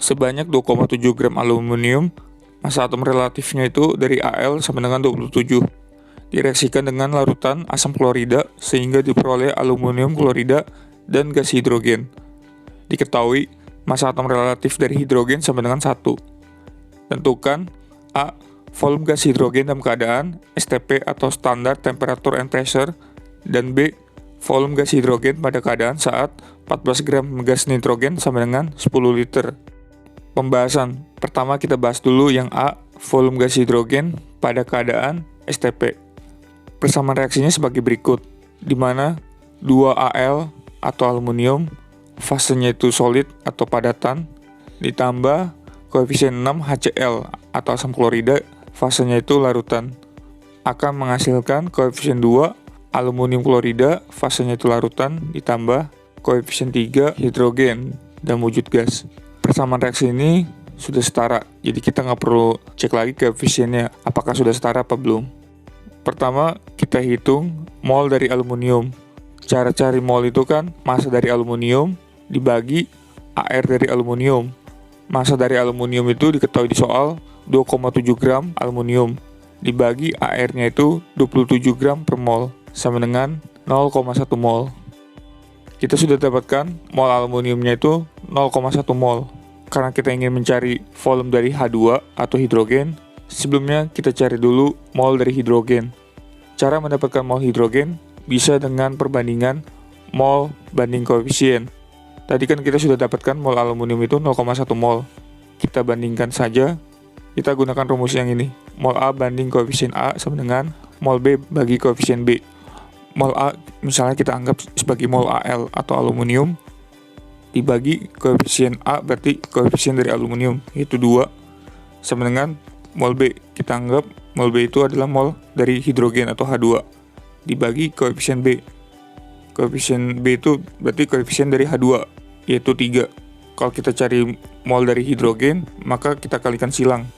sebanyak 2,7 gram aluminium, massa atom relatifnya itu dari Al sama dengan 27. Direaksikan dengan larutan asam klorida sehingga diperoleh aluminium klorida dan gas hidrogen. Diketahui massa atom relatif dari hidrogen sama dengan 1. Tentukan A. Volume gas hidrogen dalam keadaan STP atau Standard Temperature and Pressure, dan B. Volume gas hidrogen pada keadaan saat 14 gram gas nitrogen sama dengan 10 liter. Pembahasan pertama kita bahas dulu yang A. Volume gas hidrogen pada keadaan STP. Persamaan reaksinya sebagai berikut, di mana 2Al atau aluminium, fasenya itu solid atau padatan, ditambah koefisien 6 HCl atau asam klorida, fasenya itu larutan, akan menghasilkan koefisien 2 aluminium klorida, fasenya itu larutan, ditambah koefisien 3 hidrogen dan wujud gas. Persamaan reaksi ini sudah setara, jadi kita nggak perlu cek lagi koefisiennya apakah sudah setara apa belum. Pertama, kita hitung mol dari aluminium. Cara cari mol itu kan massa dari aluminium dibagi Ar dari aluminium. Massa dari aluminium itu diketahui di soal 2,7 gram aluminium dibagi Ar-nya itu 27 gram per mol sama dengan 0,1 mol. Kita sudah dapatkan mol aluminiumnya itu 0,1 mol. Karena kita ingin mencari volume dari H2 atau hidrogen, sebelumnya kita cari dulu mol dari hidrogen. Cara mendapatkan mol hidrogen bisa dengan perbandingan mol banding koefisien. Tadi kan kita sudah dapatkan mol aluminium itu 0,1 mol. Kita bandingkan saja, kita gunakan rumus yang ini. Mol A banding koefisien A sama dengan mol B bagi koefisien B. Mol A misalnya kita anggap sebagai mol Al atau aluminium, dibagi koefisien A berarti koefisien dari aluminium, yaitu 2, sama dengan mol B. Kita anggap mol B itu adalah mol dari hidrogen atau H2, dibagi koefisien B. Koefisien B itu berarti koefisien dari H2, yaitu 3. Kalau kita cari mol dari hidrogen, maka kita kalikan silang.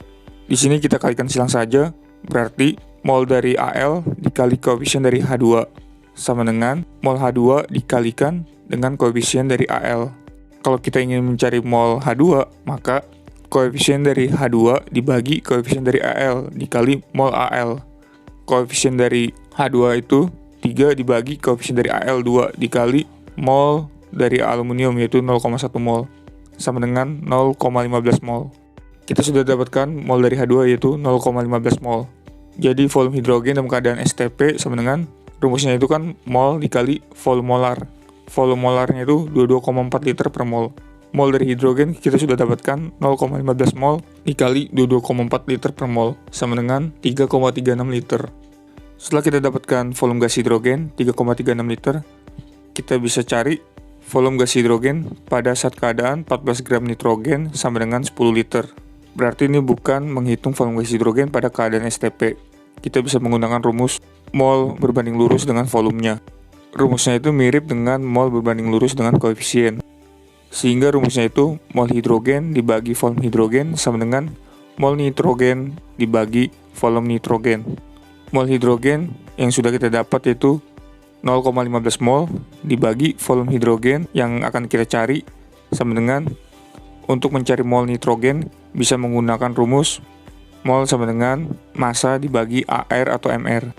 Di sini kita kalikan silang saja, berarti mol dari Al dikali koefisien dari H2, sama dengan mol H2 dikalikan dengan koefisien dari Al. Kalau kita ingin mencari mol H2, maka koefisien dari H2 dibagi koefisien dari Al dikali mol Al. Koefisien dari H2 itu 3 dibagi koefisien dari Al2 dikali mol dari aluminium, yaitu 0,1 mol, sama dengan 0,15 mol. Kita sudah dapatkan mol dari H2 yaitu 0,15 mol. Jadi volume hidrogen dalam keadaan STP sama dengan, rumusnya itu kan mol dikali volume molar. Volume molarnya itu 22,4 liter per mol. Mol dari hidrogen kita sudah dapatkan 0,15 mol dikali 22,4 liter per mol, sama dengan 3,36 liter. Setelah kita dapatkan volume gas hidrogen 3,36 liter, kita bisa cari volume gas hidrogen pada saat keadaan 14 gram nitrogen sama dengan 10 liter. Berarti ini bukan menghitung volume gas hidrogen pada keadaan STP. Kita bisa menggunakan rumus mol berbanding lurus dengan volumenya. Rumusnya itu mirip dengan mol berbanding lurus dengan koefisien. Sehingga rumusnya itu mol hidrogen dibagi volume hidrogen sama dengan mol nitrogen dibagi volume nitrogen. Mol hidrogen yang sudah kita dapat yaitu 0,15 mol dibagi volume hidrogen yang akan kita cari sama dengan, untuk mencari mol nitrogen bisa menggunakan rumus mol sama dengan massa dibagi Ar atau Mr.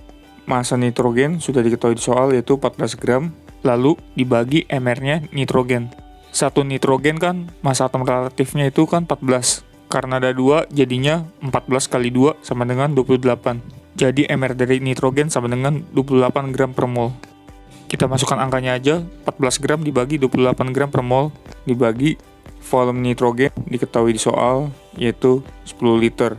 Massa nitrogen sudah diketahui di soal yaitu 14 gram, lalu dibagi Mr-nya nitrogen. Satu nitrogen kan massa atom relatifnya itu kan 14. Karena ada 2 jadinya 14 kali 2 sama dengan 28. Jadi Mr dari nitrogen sama dengan 28 gram per mol. Kita masukkan angkanya aja, 14 gram dibagi 28 gram per mol dibagi volume nitrogen diketahui di soal yaitu 10 liter.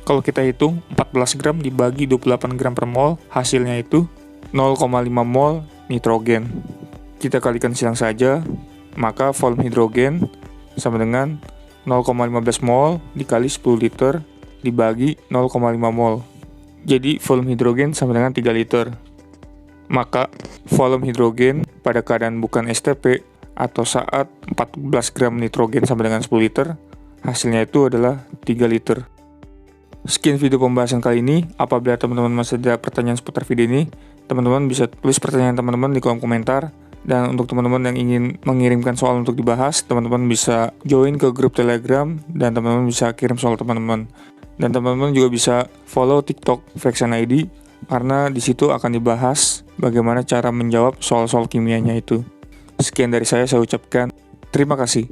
Kalau kita hitung 14 gram dibagi 28 gram per mol, hasilnya itu 0,5 mol nitrogen. Kita kalikan silang saja, maka volume hidrogen sama dengan 0,15 mol dikali 10 liter dibagi 0,5 mol. Jadi volume hidrogen sama dengan 3 liter. Maka volume hidrogen pada keadaan bukan STP atau saat 14 gram nitrogen sama dengan 10 liter, hasilnya itu adalah 3 liter. Sekian video pembahasan kali ini. Apabila teman-teman masih ada pertanyaan seputar video ini, teman-teman bisa tulis pertanyaan teman-teman di kolom komentar, Dan untuk teman-teman yang ingin mengirimkan soal untuk dibahas, teman-teman bisa join ke grup Telegram dan teman-teman bisa kirim soal teman-teman. Dan teman-teman juga bisa follow TikTok Fraction ID karena di situ akan dibahas bagaimana cara menjawab soal-soal kimianya itu. Sekian dari saya ucapkan terima kasih.